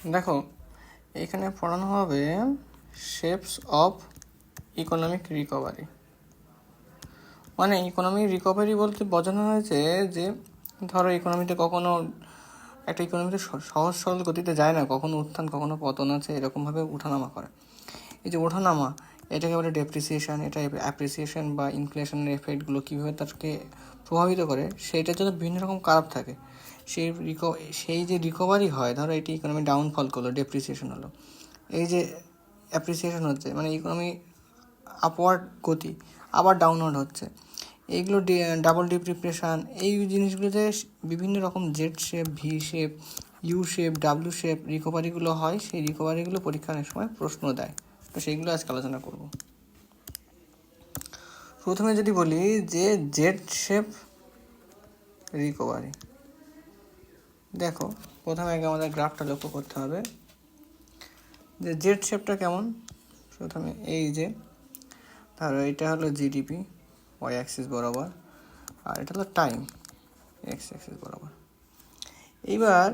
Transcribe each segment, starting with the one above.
দেখো এখানে পড়ানো হবে শেপস অফ ইকোনমিক রিকভারি। মানে ইকোনমিক রিকভারি বলতে বোঝানো হয়েছে যে ধরো ইকোনমিতে কখনো একটা ইকোনমিতে সহজ সরল গতিতে যায় না, কখনো উত্থান কখনো পতন আছে, এরকমভাবে ওঠানামা করে। এই যে ওঠানামা এটাকে বলে ডেপ্রিসিয়েশন, এটা অ্যাপ্রিসিয়েশন বা ইনফ্লেশনের এফেক্টগুলো কীভাবে তাকে প্রভাবিত করে সেইটার জন্য বিভিন্ন রকম কারণ থাকে। সেই যে রিকভারি হয়, ধরো এটি ইকোনমি ডাউনফল করলো, ডেপ্রিসিয়েশন হলো, এই যে অ্যাপ্রিসিয়েশন হচ্ছে মানে ইকোনমি আপওয়ার্ড গতি, আবার ডাউনওয়ার্ড হচ্ছে, এইগুলো ডাবল ডিপ্রিপ্রেশন, এই জিনিসগুলোতে বিভিন্ন রকম Z shape, V shape, U shape, W shape রিকভারিগুলো হয়। সেই রিকভারিগুলো পরীক্ষার অনেক সময় প্রশ্ন দেয়, তো সেইগুলো আজকে আলোচনা করব। প্রথমে যদি বলি যে জেড শেপ রিকভারি, দেখো প্রথমে আগে আমাদের গ্রাফটা লক্ষ্য করতে হবে যে জেড শেপটা কেমন। প্রথমে এই যে ধরো এটা হলো জিডিপি ওয়াই অ্যাক্সিস বরাবর, আর এটা হলো টাইম এক্স অ্যাক্সিস বরাবর। এইবার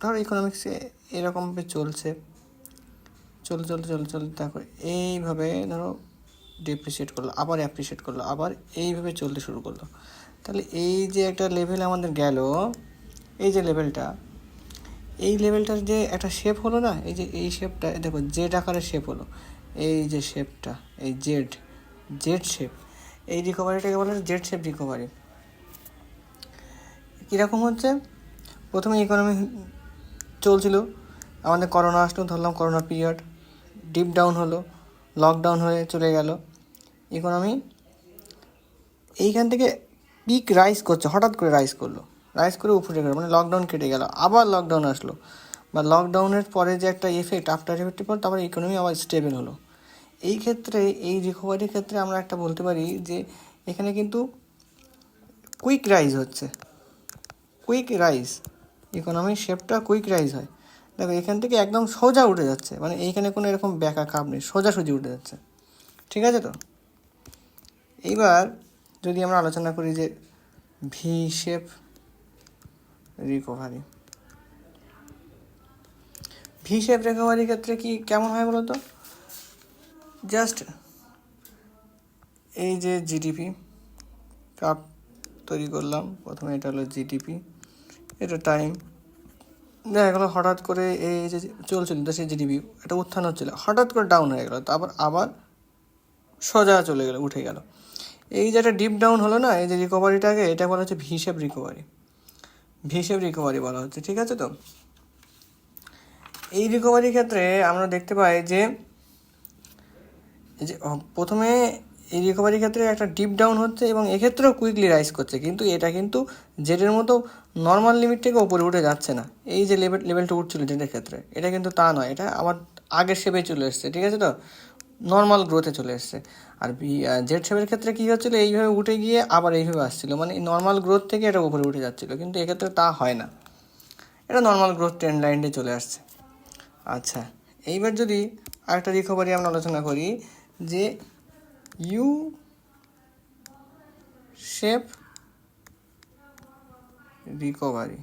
ধরো ইকোনমিক্সে এরকমভাবে চলছে, চলতে দেখো এইভাবে ধরো ডিপ্রিসিয়েট করলো, আবার অ্যাপ্রিসিয়েট করলো, আবার এইভাবে চলতে শুরু করলো। তাহলে এই যে একটা লেভেল আমাদের গেল, এই যে লেভেলটা, এই লেভেলটার যে একটা শেপ হলো না, এই যে এই শেপটা দেখো জেড আকারের শেপ হলো, এই যে শেপটা, এই জেড শেপ, এই রিকভারিটাকে বলে জেড শেপ রিকভারি। কীরকম হচ্ছে, প্রথমে ইকোনমি চলছিল, আমাদের করোনা আসলো, ধরলাম করোনা পিরিয়ড, ডিপ ডাউন হলো, লকডাউন হয়ে চলে গেল, ইকোনমি এইখান থেকে পিক রাইজ করছে, হঠাৎ করে রাইজ করে উপরে গেলো, মানে লকডাউন কেটে গেল, আবার লকডাউন আসলো, বা লকডাউনের পরে যে একটা এফেক্ট, আফটার এফেক্টের পর তারপরে ইকোনমি আবার স্টেবল হলো। এই ক্ষেত্রে এই রিকভারির ক্ষেত্রে আমরা একটা বলতে পারি যে এখানে কিন্তু কুইক রাইজ হচ্ছে, কুইক রাইজ, ইকোনমির শেপটা কুইক রাইজ হয়। দেখো এখান থেকে একদম সোজা উঠে যাচ্ছে, মানে এইখানে কোনো এরকম ব্যাকা খাপ নেই, সোজাসুজি উঠে যাচ্ছে। ঠিক আছে তো, এইবার যদি আমরা আলোচনা করি যে V shape recovery, V shape রিকভারির ক্ষেত্রে কি কেমন হয় বলো তো, জাস্ট এই যে জিডিপি কাপ তৈরি করলাম, প্রথমে এটা হলো জিডিপি, এটা টাইম, দেখা গেলো হঠাৎ করে এই যে চলছিল দেশের জিডিপি, এটা উত্থান হচ্ছিল, হঠাৎ করে ডাউন হয়ে গেলো, তারপর আবার সোজা চলে গেলো, উঠে গেল। এই যে একটা ডিপ ডাউন হলো না, এই যে রিকভারিটাকে, এটা বলা হচ্ছে ভি শেপ রিকভারি বলা হচ্ছে। ঠিক আছে তো, এই রিকভারির ক্ষেত্রে আমরা দেখতে পাই যে এই যে প্রথমে এই রিকভারির ক্ষেত্রে একটা ডিপ ডাউন হচ্ছে এবং এক্ষেত্রেও কুইকলি রাইজ করছে, কিন্তু এটা কিন্তু জেডের মতো নর্মাল লিমিট থেকে ওপরে উঠে যাচ্ছে না। এই যে লেভেলটা উঠছিল জেডের ক্ষেত্রে, এটা কিন্তু তা নয়, এটা আবার আগের শেপে চলে এসছে। ঠিক আছে তো, নর্মাল গ্রোথে চলে এসছে। আর জেড শেপের ক্ষেত্রে কী হচ্ছিলো, এইভাবে উঠে গিয়ে আবার এইভাবে আসছিলো, মানে নর্মাল গ্রোথ থেকে এটা উপরে উঠে যাচ্ছিলো, কিন্তু এক্ষেত্রে তা হয় না, এটা নর্মাল গ্রোথ ট্রেন্ড লাইনে চলে আসছে। আচ্ছা, এইবার যদি আরেকটা রিকভারি আমরা আলোচনা করি যে ইউ শেপ রিকভারি,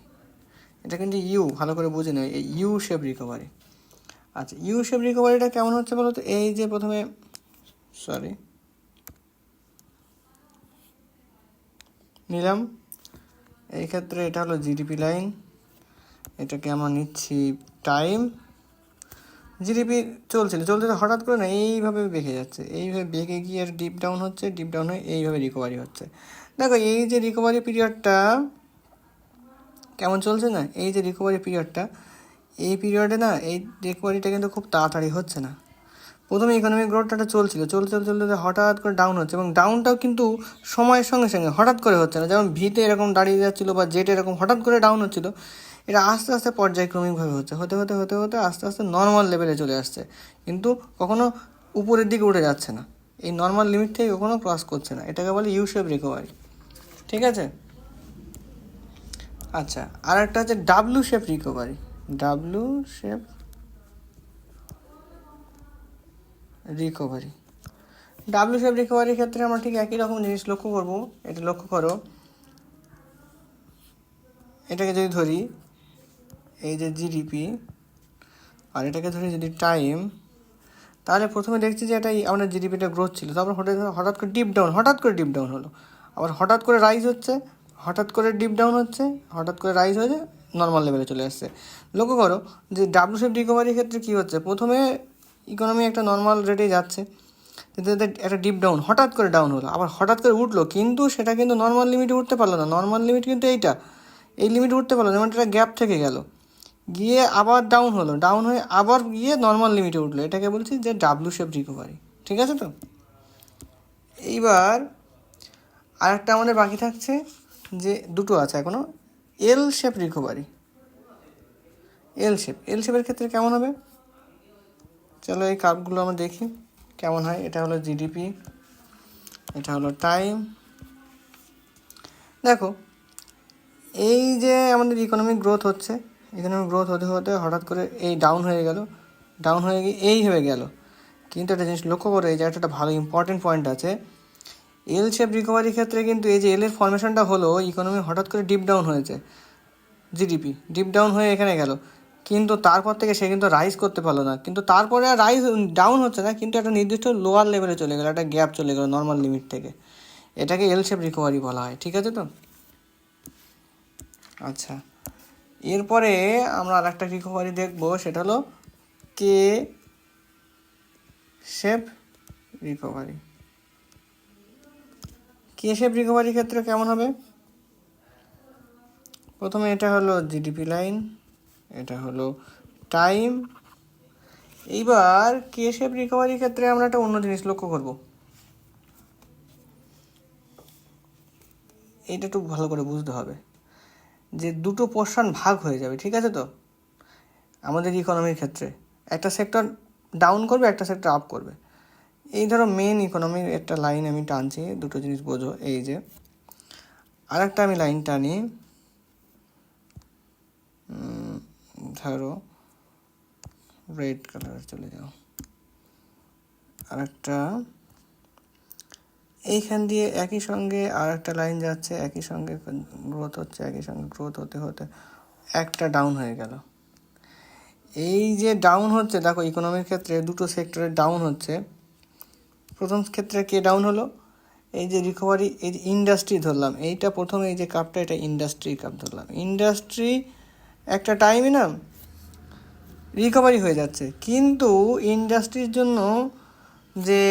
এটা কিন্তু ইউ ভালো করে বুঝে নেবে, এই ইউ শেপ রিকভারি। আচ্ছা, ইউ শেপ রিকভারিটা কেমন হচ্ছে বলো তো, এই যে প্রথমে নিলাম, এই ক্ষেত্রে এটা হলো জিডিপি লাইন, এটাকে আমরা নিচ্ছি টাইম, জিডিপি চলছিল হঠাৎ করে না এইভাবে বেঁকে যাচ্ছে, এইভাবে বেঁকে গিয়ে ডিপ ডাউন হচ্ছে, ডিপ ডাউন হয়ে এইভাবে রিকভারি হচ্ছে। দেখো এই যে রিকভারি পিরিয়ডটা কেমন চলছে না, এই যে রিকভারি পিরিয়ডটা, এই পিরিয়ডে না এই রিকভারিটা কিন্তু খুব তাড়াতাড়ি হচ্ছে না। প্রথমে ইকোনমিক গ্রোথটা চলতে হঠাৎ করে ডাউন হচ্ছে, এবং ডাউনটাও কিন্তু সময়ের সঙ্গে সঙ্গে হঠাৎ করে হচ্ছে না, যেমন ভিতে এরকম দাঁড়িয়ে যাচ্ছিলো বা জেটে এরকম হঠাৎ করে ডাউন হচ্ছিল, এটা আস্তে আস্তে পর্যায়ক্রমিকভাবে হচ্ছে, হতে আস্তে আস্তে নর্মাল লেভেলে চলে আসছে, কিন্তু কখনো উপরের দিকে উঠে যাচ্ছে না, এই নর্মাল লিমিট থেকে কখনো ক্রস করছে না, এটাকে বলে ইউ শেপ রিকভারি। ঠিক আছে, আচ্ছা, আর একটা হচ্ছে W shape recovery. W shape রিকভারির ক্ষেত্রে আমরা ঠিক একই রকম জিনিস লক্ষ্য করবো। এটা লক্ষ্য করো, এটাকে যদি ধরি, এই যে জিডিপি আর এটাকে ধরে যদি টাইম, তাহলে প্রথমে দেখছি যে এটা আমাদের জিডিপিটা গ্রোথ ছিল, তারপর হঠাৎ করে ডিপ ডাউন হলো, আবার হঠাৎ করে রাইজ হচ্ছে, হঠাৎ করে ডিপ ডাউন হচ্ছে, হঠাৎ করে রাইজ হয়ে যায় নর্মাল লেভেলে চলে আসছে। লক্ষ্য করো যে ডাব্লিউ শেপ রিকভারির ক্ষেত্রে কী হচ্ছে, প্রথমে ইকোনমি একটা নর্মাল রেটে যাচ্ছে, কিন্তু একটা ডিপ ডাউন হঠাৎ করে ডাউন হলো, আবার হঠাৎ করে উঠলো, কিন্তু সেটা কিন্তু নর্মাল লিমিটে উঠতে পারলো না। নর্মাল লিমিট কিন্তু এই লিমিটে উঠতে পারলো না, যেমন একটা গ্যাপ থেকে গেল, গিয়ে আবার ডাউন হলো, ডাউন হয়ে আবার গিয়ে নর্মাল লিমিটে উঠলো, এটাকে বলছি যে ডাব্লিউ শেপ রিকভারি। ঠিক আছে তো? এইবার আরেকটা আমাদের বাকি থাকছে, যে দুটো আছে এখনও, এল শেপ রিকভারি। এল শেপের ক্ষেত্রে কেমন হবে, চলো এই কার্ভগুলো আমরা দেখি কেমন হয়। এটা হলো জিডিপি, এটা হলো টাইম। দেখো এই যে আমাদের ইকোনমিক গ্রোথ হচ্ছে, ইকোনমিক গ্রোথ হতে হতে হঠাৎ করে এই ডাউন হয়ে গেল, ডাউন হয়ে গিয়ে এই হয়ে গেল। কিন্তু একটা জিনিস লক্ষ্য করে, এই জায়গাটা একটা ভালো ইম্পর্টেন্ট পয়েন্ট আছে, এল শেপ রিকভারির ক্ষেত্রে কিন্তু এই যে এলের ফর্মেশনটা হলো, ইকোনমি হঠাৎ করে ডিপ ডাউন হয়েছে, জিডিপি ডিপ ডাউন হয়ে এখানে গেল, কিন্তু তারপর থেকে সে কিন্তু রাইজ করতে পারলো না, কিন্তু তারপরে আর রাইজ ডাউন হচ্ছে না, কিন্তু একটা নির্দিষ্ট লোয়ার লেভেলে চলে গেলো, একটা গ্যাপ চলে গেলো নর্মাল লিমিট থেকে, এটাকে এল শেপ রিকভারি বলা হয়। ঠিক আছে তো? আচ্ছা, এরপরে আমরা আর একটা রিকভারি দেখবো, সেটা হলো কে শেপ রিকভারি। কে শেপ রিকভারির ক্ষেত্রে কেমন হবে, প্রথমে এটা হলো জিডিপি লাইন, এটা হলো টাইম। এইবার কে শেপ রিকভারির ক্ষেত্রে আমরা একটা অন্য জিনিস লক্ষ্য করব, এইটা একটু ভালো করে বুঝতে হবে, যে দুটো পোর্শন ভাগ হয়ে যাবে। ঠিক আছে তো? আমাদের ইকোনমির ক্ষেত্রে একটা সেক্টর ডাউন করবে, একটা সেক্টর আপ করবে। এই ধরো মেন ইকোনমির একটা লাইন আমি টানছি, দুটো জিনিস বোঝো। এই যে আর একটা আমি লাইন টানি, ধরো রেড কালার চলে যাও, আর একটা এইখান দিয়ে একই সঙ্গে আর একটা লাইন যাচ্ছে, একই সঙ্গে গ্রোথ হচ্ছে, একই সঙ্গে গ্রোথ হতে হতে একটা ডাউন হয়ে গেল। এই যে ডাউন হচ্ছে, দেখো ইকোনমির ক্ষেত্রে দুটো সেক্টরে ডাউন হচ্ছে। প্রথম ক্ষেত্রে কে ডাউন হলো, এই যে রিকভারি, এই যে ইন্ডাস্ট্রি ধরলাম, এইটা প্রথমে এই যে কাপটা, এটা ইন্ডাস্ট্রি কাপ ধরলাম, ইন্ডাস্ট্রি একটা টাইমে না রিকভারি হয়ে যাচ্ছে, কিন্তু ইন্ডাস্ট্রির জন্য যে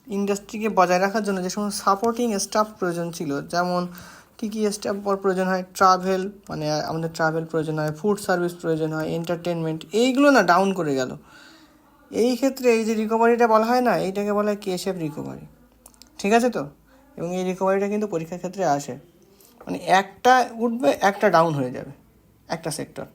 ইন্ডাস্ট্রিকে বজায় রাখার জন্য যে সমস্ত সাপোর্টিং স্টাফ প্রয়োজন ছিল, যেমন কী কী স্টাফ প্রয়োজন হয়, ট্রাভেল, মানে আমাদের ট্রাভেল প্রয়োজন হয়, ফুড সার্ভিস প্রয়োজন হয়, এন্টারটেনমেন্ট, এইগুলো না ডাউন করে গেল। এই ক্ষেত্রে এই যে রিকভারিটা বলা হয় না, এইটাকে বলা হয় কে শেপ রিকভারি। ঠিক আছে তো? এবং এই রিকভারিটা কিন্তু পরীক্ষার ক্ষেত্রে আসে, মানে একটা উঠবে, একটা ডাউন হয়ে যাবে, একটা সেক্টর।